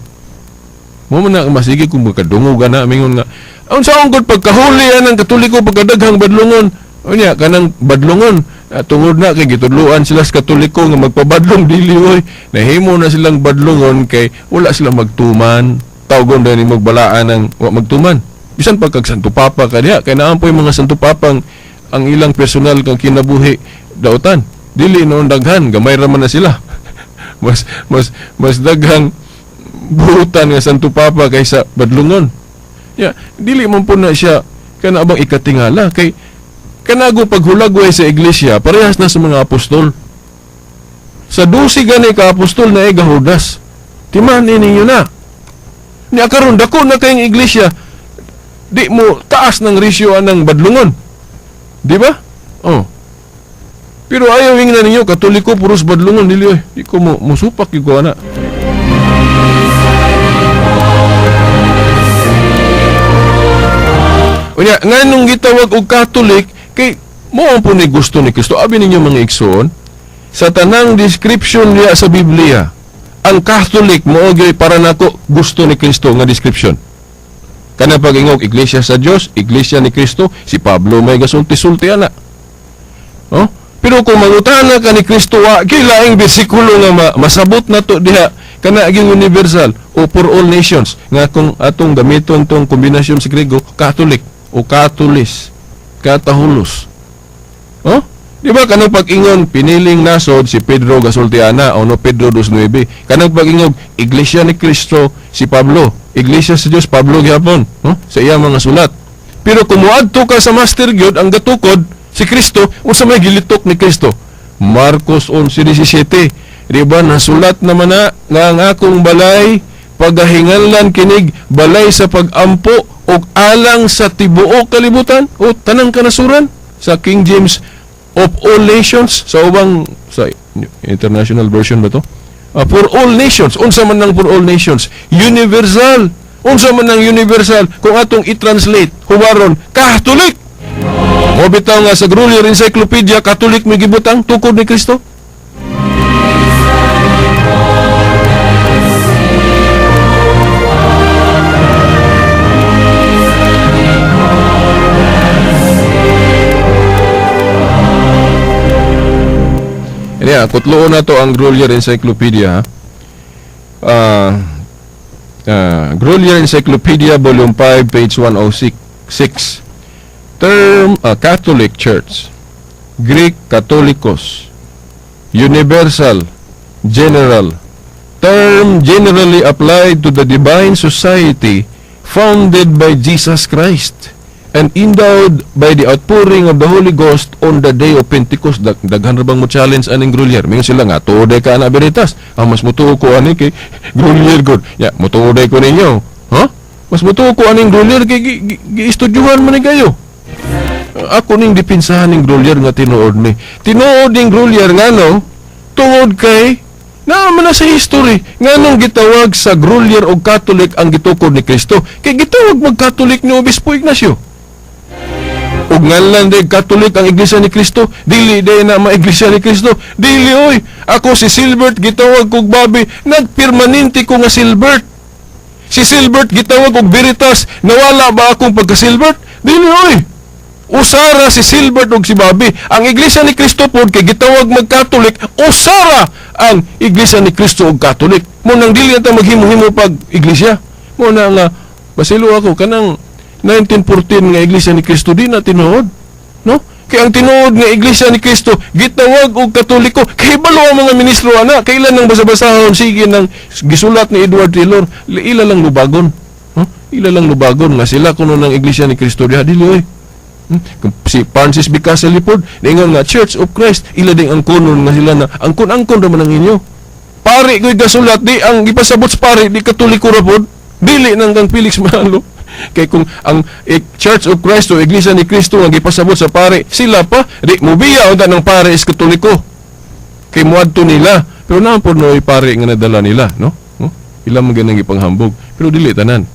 Mo man na masigi kung magkadungog na mingon nga unsa ungod pagkahuli ang Katoliko pagkadaghang badlungon unya kanang badlungon tungod na kay gitudluan sila sa Katoliko nga magpabadlong dili oy nahimo na silang badlungon kay wala sila magtuman tawgon din magbalaan ng wa magtuman bisan pa kag Santo Papa kaniya kay naampoy mga Santo Papang ang ilang personal kang kinabuhi dautan dili noon daghan gamay ra man na sila mas daghang buhutan nga Santo Papa kaysa badlungon. Dili man po na siya kana bang ikatingala kay kanago paghulagway sa iglesia parehas na sa mga apostol. Sa 12 gani ka apostol na gahudas. Timan ninyo na. Nya karon dako na kayong iglesia di mo taas ng resyo anang badlungon. Di ba? Pero ayaw ingnan ninyo Katoliko puros badlungon dili oy. Di ko mo musupak ko ana. Unya nganong gitawag og Catholic kay mo po ni gusto ni Kristo abi ninyo mga igsoon sa tanang description niya sa Biblia ang Catholic mo gyud para nako gusto ni Kristo nga description kana pag-ingog iglesia sa Dios iglesia ni Kristo si Pablo may gasulti-sulti ana pero kung mangutana ka ni Kristo wa kilaing bersikulo nga masabot na to diha kana aging universal o for all nations nga kung atong gamiton tong kombinasyon sa Grego Catholic o Katolis, Katahulos. Di ba kanang pag-ingon piniling nasod si Pedro gasultiana o no Pedro 2:9. Kanang pag-ingog Iglesia ni Kristo si Pablo, Iglesia sa Dios Pablo gyapon, sa iyang mga sulat. Pero kung moadto ka sa master gyud ang gatukod si Kristo unsa may gilitok ni Kristo? Marcos 11:17. Di ba nasulat naman na nga ang akong balay pagahinganlan kinig balay sa pagampo o alang sa tibuok kalibutan o tanang kanasuran sa King James of all nations sa ubang sa international version ba to for all nations unsa man nang for all nations universal unsa man nang universal kung atong i-translate hubaron Catholic mo bitaw nga sa Grolier Encyclopedia Catholic may gibutang tukod ni Kristo. Kutloon na to ang Grolier Encyclopedia. Grolier Encyclopedia Volume 5 page 106. Term Catholic Church. Greek Catholicos, universal, general, term generally applied to the divine society founded by Jesus Christ and endowed by the outpouring of the Holy Ghost on the day of Pentecost. Daghan ra bang mo challenge aning Grolier? Mingon sila nga, tuoday ka na veritas. Mas mutuo ko ani kay Grolier god. Ya, mutuoday ko ninyo. Ha? Mas mutuo ko aning Grolier kay gi-estudyuhan man ni kayo. Ako ning dipinsahan ning Grolier nga tinuod ni. Tinuod ning Grolier nga no, tungod kay naman na sa history nga nung gitawag sa Grolier o Catholic ang gitukod ni Kristo. Kay gitawag mag-Catholic ni Obispo Ignacio. Ug ngalan day Catholic ang Iglesia ni Kristo, dili day na ma-Iglesia ni Kristo. Dili oy. Ako si Silbert gitawag kog Bobby, nagpermanente ko nga Silbert. Si Silbert gitawag og Veritas, nawala ba akong pagka-Silbert? Dili oy. Usara si Silbert ug si Bobby. Ang Iglesia ni Kristo pod kay gitawag mag-Catholic, usara ang Iglesia ni Kristo ug Catholic. Mo nang dili ta maghimo-himo pag Iglesia. Mo na nga basilo ako kanang 1914 nga Iglesia ni Kristo di na tinuod, no? Kay ang tinuod nga Iglesia ni Kristo gitawag og Katoliko. Kay balo ang mga ministro ana, kailan nang basa-basahon sige nang gisulat ni Edward Taylor, ila lang lubagon. Ila lang lubagon nga sila kuno ng Iglesia ni Kristo diha dili oy. Si Francis Bicasel lipod ningon nga Church of Christ, ila ding ang kunon nga sila na angkon-angkon ra man ang inyo. Pari ko'y gasulat di ang ipasabot sa pari di Katoliko ra pod, dili nang kang Felix Manalo. Kay kung ang Church of Christ o Iglesia ni Kristo ang ipasabot sa pare, sila pa di mubiya unta ng pare is Katoliko. Kay muadto nila, pero naman po no pare nga nadala nila, no? Ilang mga ganang ipanghambog, pero dili tanan.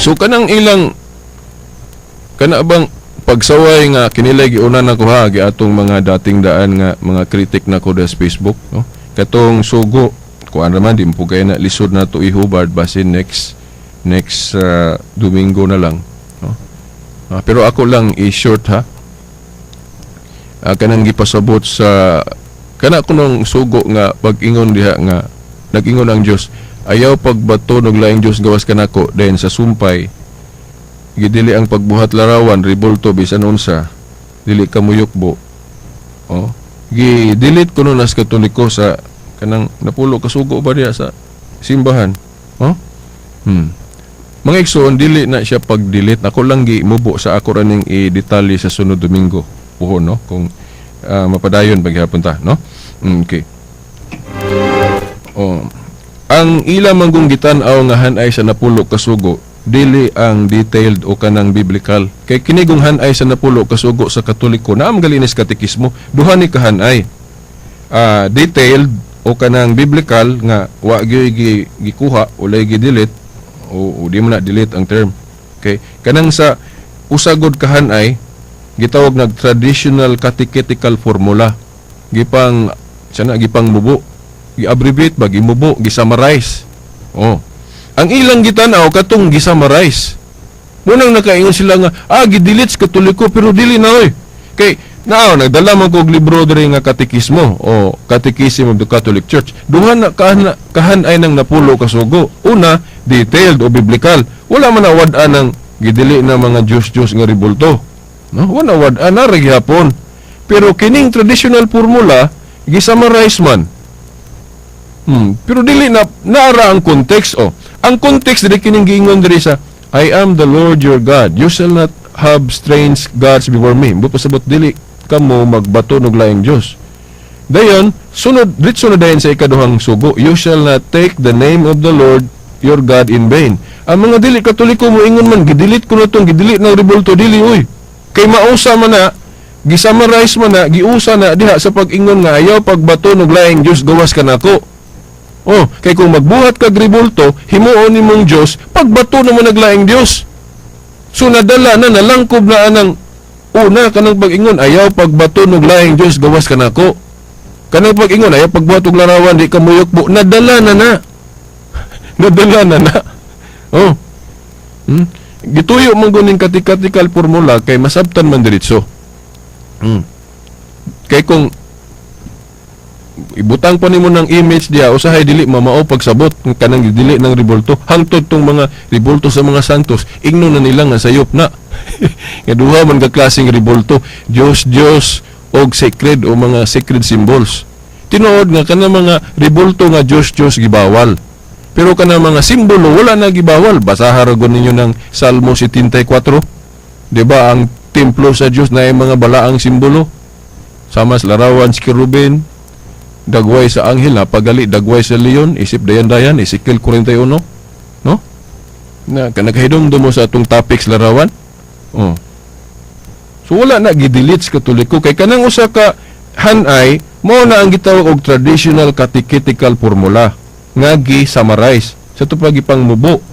So kanang ilang kana bang pagsaway nga kinilay giuna nako ha gi atong mga dating daan nga mga kritik nako sa Facebook, no? Katong sugo kuan naman di mo kay na lisod na to ihubad basin next Domingo na lang, no? Pero ako lang i-short ha. Kanang gipasabot sa kana kunong sugo nga pag-ingon diha nga nag-ingon ang Dios ayaw pagbato ng laing Diyos gawas kanako dahil sa sumpay gidili ang pagbuhat larawan rebolto bisan unsa dili kamuyokbo gidilit kuno nas Katoliko sa kanang napulo kasugo ba diya sa simbahan mga igsoon dili na siya pagdilit ako lang gimubo sa ako raning i-detalye sa sunod Domingo puhon no kung mapadayon paghapon ta no okay. Ang ila manggong gitan-aw nga hanay sa napulo kasugo dili ang detailed o kanang biblical. Kay kinigong hanay sa napulo kasugo sa Katoliko na ang galinis katekismo duha ni kahanay. Detailed o kanang biblical nga wa gyud gikuha o lay gidelete o di man na delete ang term. Okay, kanang sa usagod kahanay gitawag nag traditional catechetical formula. Gipang mubo gi-abbreviate ba, gimubo, gi-summarize. Ang ilang gitanaw katong gi-summarize. Munang nakaingon sila nga, gidelete sa Katoliko pero dili na oy. Kay nagdala man kog libro diri nga katekismo o Catechism of the Catholic Church. Duha na kahanay nang napulo kasugo. Una, detailed o biblical. Wala man na wad-an ng gidili na mga Diyos nga ribulto. No, wala wad-an na gihapon. Pero kining traditional formula gi-summarize man. Pero dili na naara ang context ang context dili kining giingon diri sa I am the Lord your God, you shall not have strange gods before me. Pasabot dili kamo magbato og laing Dios. Dayon sunod diretso na dayon sa ikaduhang sugo, you shall not take the name of the Lord your God in vain. Ang mga dili Katoliko mo ingon man gidelete ko na tong gidelete ng rebulto dili oy. Kay mausa man na gi-summarize man na giusa na diha sa pag-ingon nga ayaw pagbato og laing Dios gawas kanako. Kay kung magbuhat kag rebulto, himuon nimong Dios, pagbato naman naglaing Dios. So nadala na nalangkob na anang una kanang pag-ingon ayaw pagbato og laing Dios gawas kanako. Kanang pag-ingon ayaw pagbuhat og larawan di kamuyokbo, nadala na. Nadala na. Gituyo man guning catechetical formula kay masabtan man diretso. Kay kung ibutang pa nimo ng image diya usahay dili mamao pagsabot ng kanang dili ng rebulto hangtod tong mga rebulto sa mga santos ingno na nila nga sayop na nga duha man ka klaseng rebulto Dios og sacred o mga sacred symbols tinuod nga kanang mga rebulto nga Dios gibawal pero kanang mga simbolo wala na gibawal basaha ra gud ninyo ng Salmo 74 di ba ang templo sa Dios na ay mga balaang simbolo sama sa larawan si kerubin dagway sa anghel na pagali dagway sa leon isip dayan Ezekiel 41 no na kanagahidom mo sa atong topics larawan so wala na gidelete sa Katoliko kay kanang usa ka hanay mao na ang gitawag og traditional catechetical formula nga gi-summarize sa tupag ipang mubo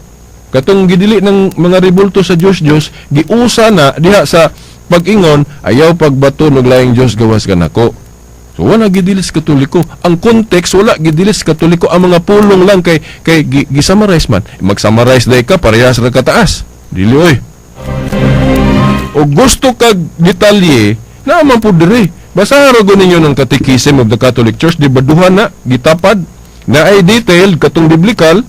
katong gidili ng mga rebulto sa Dios giusa na diha sa pag-ingon ayaw pagbato ng laing Dios gawas kanako. So wala gidilis Katoliko. Ang context wala gidilis Katoliko. Ang mga pulong lang kay gi-summarize man. Mag-summarize day ka parehas ra kataas. Dili oy. O gusto kag detalye na man pud diri. Basaha ra ninyo ng Catechism of the Catholic Church di baduhan na gitapad na ay detailed katong biblikal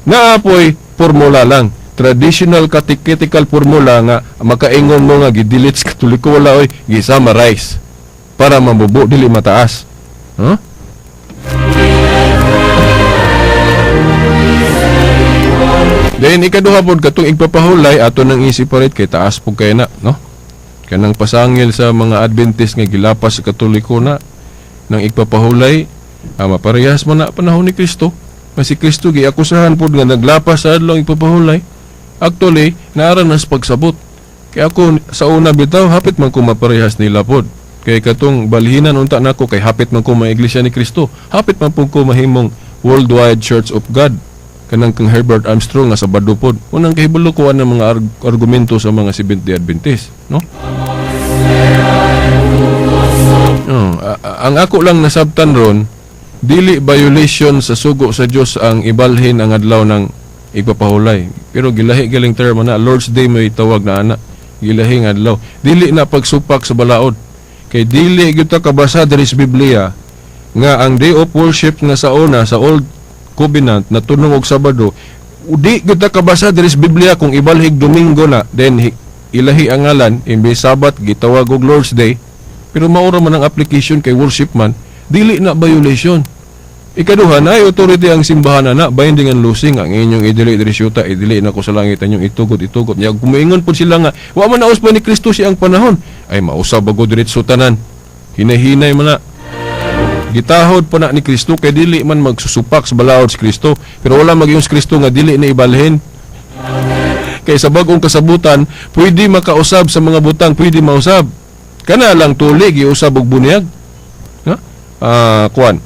na apoy formula lang. Traditional catechetical formula nga makaingon mo nga gidilit sa Katoliko wala oy gi-summarize para mabubo dili mataas. Then ikaduha pod katong igpapahulay ato nang i-separate kay taas pug kay na, no? Kanang pasangil sa mga Adventist nga gilapas sa Katoliko na nang igpapahulay maparehas man na panahon ni Kristo. Nga si Kristo giakusahan pod nga naglapas sa adlaw igpapahulay. Actually, naara na sa pagsabot. Kaya ako sa una bitaw hapit man ko maparehas nila pod. Kay katong balhinan unta nako kay hapit man ko maiglesia ni Kristo. Hapit man po ko mahimong Worldwide Church of God. Kanang kang Herbert Armstrong nga Sabado pod. Unang kahibalo ko ng mga argumento sa mga Seventh-day Adventist, no? Ang ako lang nasabtan ron, dili violation sa sugo sa Dios ang ibalhin ang adlaw ng igpapahulay. Pero gilahi galing term na Lord's Day may tawag na ana. Gilahi nga adlaw. Dili na pagsupak sa balaod. Kay dili gyud ta kabasa diri sa Biblia nga ang day of worship nga sa una sa Old Covenant na tunog og Sabado, di gyud ta kabasa diri sa Biblia kung ibalhig Domingo na then ilahi ang ngalan imbes Sabat gitawag og Lord's Day. Pero maura man ang application kay worship man, dili na violation. Ikaduha na ay authority ang simbahan na binding and losing ang inyong idili syuta idili na ko sa langit inyong itugot nya kumingon pud sila nga wa man naus pa ni Kristo siya ang panahon ay mausab bago diretso tanan hinay-hinay man na gitahod pa na ni Kristo kay dili man magsusupak sa balaod si Kristo pero wala magyong si Kristo nga dili na ibalhin kay sa bag-ong kasabutan pwede makausab sa mga butang pwede mausab kana lang tuli giusab og bunyag kuan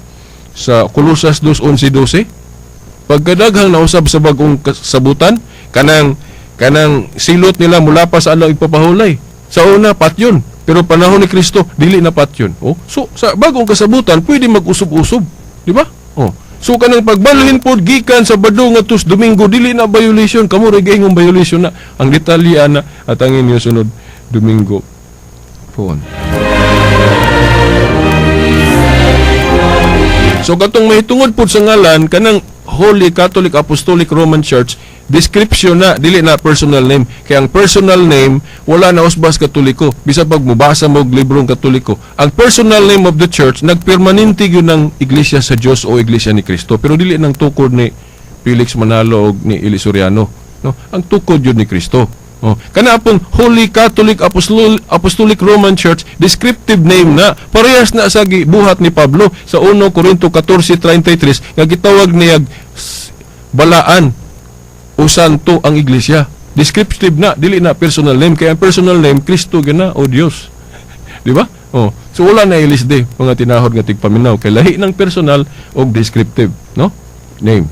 sa Kolosas 2:11-12 pagkadaghang nausab sa bagong kasabutan kanang silot nila mula pa sa adlaw igpapahulay sa una patyon pero panahon ni Kristo dili na patyon so sa bagong kasabutan pwede mag-usub-usub di ba so kanang pagbalhin pod gikan sa Sabado ngadto sa Domingo dili na violation kamo ra gayong violation na ang detalye na at ang inyo sunod Domingo phone. So katong mahitungod po sa ngalan kanang Holy Catholic Apostolic Roman Church description na dili na personal name kaya ang personal name wala na usbas Katoliko bisag pag mubasa mo og librong Katoliko ang personal name of the church nagpermanente gyud ng iglesia sa Dios o iglesia ni Kristo pero dili nang tukod ni Felix Manalo og ni Eli Soriano no ang tukod yun ni Kristo kana pong Holy Catholic Apostolic Roman Church descriptive name na parehas na sa gibuhat ni Pablo sa 1 Corinto 14:33 nga gitawag niya balaan o santo ang iglesia descriptive na dili na personal name kaya ang personal name Kristo gyud na o Dios di ba so wala na ilisde mga tinahod nga tigpaminaw kay lahi ng personal o descriptive no name.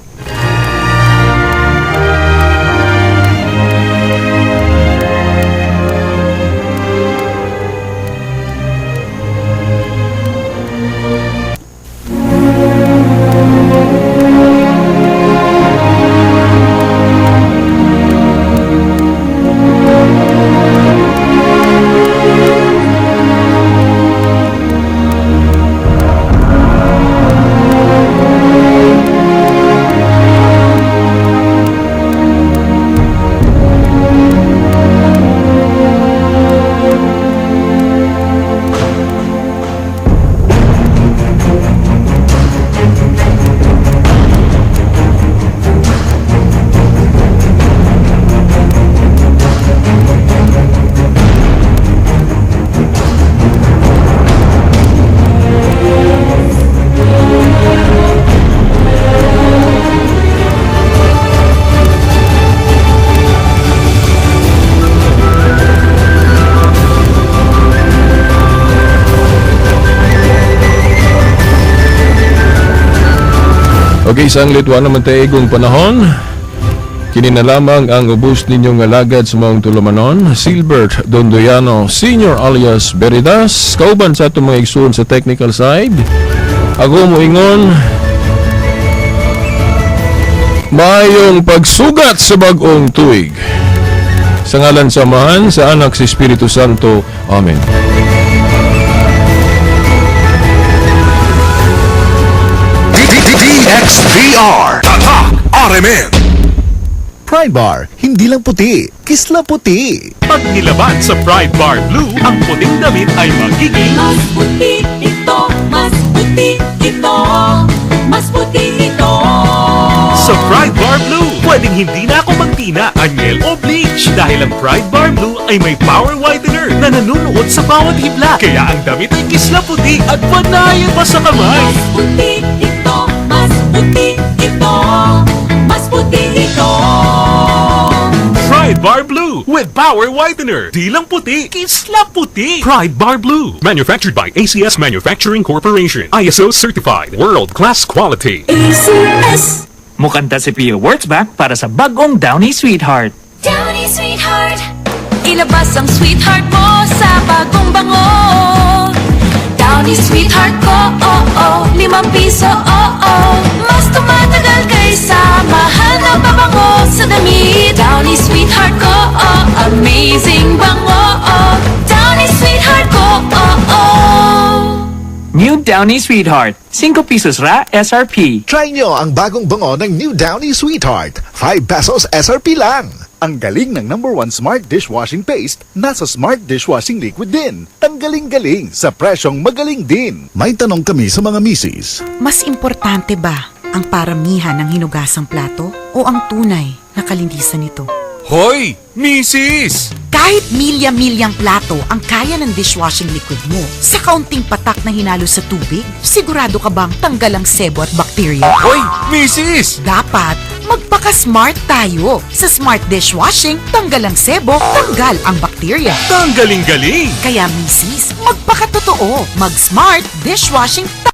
Pag-isang litwa naman tayo igong panahon. Kini na lamang ang ubos ninyong alagad sa maong tulumanon, Silbert Dondoyano Sr. alias Beridas, kauban sa itong mga igsoon sa technical side. Ako mo ingon, mayong pagsugat sa bagong tuig. Sa ngalan sa Amahan, sa Anak, sa Espiritu Santo. Amen.
DXVR Tatak RMN.
Pride Bar, hindi lang puti, kisla puti.
Pag nilaban sa Pride Bar Blue, ang puting damit ay magiging
Mas puti ito, mas puti ito, mas puti ito.
sa Pride Bar Blue. Pwedeng hindi na ako magtina, anyel o bleach dahil ang Pride Bar Blue ay may power whitener na nanunuot sa bawat hibla. Kaya ang damit ay kisla puti at panayan pa sa kamay.
Mas puti ito, mas puti ito, mas puti ito.
Pride Bar Blue with power whitener. Di lang puti, kisla puti. Pride Bar Blue. Manufactured by ACS Manufacturing Corporation. ISO certified. World-class quality.
ACS
Mukanta si Pia Wurtzbach para sa bagong Downy Sweetheart.
Downy Sweetheart. Ilabas ang sweetheart mo sa bagong bango. Downy Sweetheart ko, oh oh, ₱5, oh oh. Mas tumatagal kaysa mahal na pabango sa damit. Downy Sweetheart ko, oh, amazing bango, oh. Downy Sweetheart ko, oh oh.
New Downy Sweetheart. ₱5 ra SRP.
Try nyo ang bagong bango ng New Downy Sweetheart. ₱5 SRP lang. Ang galing ng #1 Smart Dishwashing Paste, nasa Smart Dishwashing Liquid din. Tanggaling-galing sa presyong magaling din. May tanong kami sa mga misis.
Mas importante ba ang paramihan ng hinugasang plato o ang tunay na kalinisan nito?
Hoy, Mrs.
Kahit milya-milyang plato ang kaya ng dishwashing liquid mo, sa kaunting patak na hinalo sa tubig, sigurado ka bang tanggal ang sebo at bakterya?
Hoy, Mrs.
Dapat magpaka-smart tayo. Sa smart dishwashing, tanggal ang sebo, tanggal ang bakterya.
Tanggaling-galing.
Kaya misis, magpakatotoo. Mag-smart dishwashing